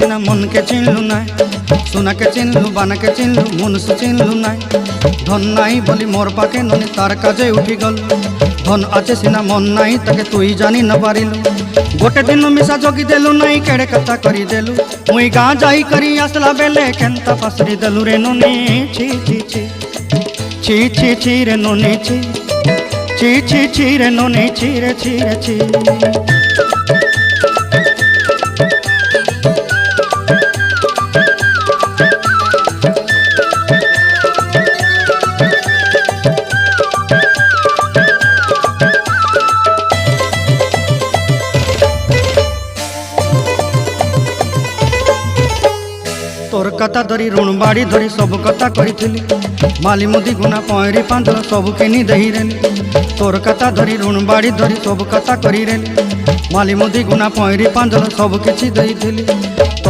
सिना मन के चिन्हलु ना सोना के चिन्हलु बाना के चिन्हलु मुनुष चिन्हलु ना धन नाई बोली मोर पाके ननी तार काजे उठी गल धन आचे सिना मन नाई ताके तुई जानी न पारिलु गोटे दिन मिसा जगी देलु नाई केड़े कथा करी देलु मुई गाँ जाई करी आसला बेले केंता फासरी देलु रे ननी छी छी छी छी छी छी रे ननी छी छी छी छी रे ननी छी रे छी रे छी तोर कथा धरी ऋण बाड़ी धरी सब कथा करी माली मुदी गुना पहरी पांदल सब किनी दही रेली तोर कथा धरी ऋण बाड़ी धरी सब कथा करी रेली माली मुदी गुना पहरी पांदल सब किछि दही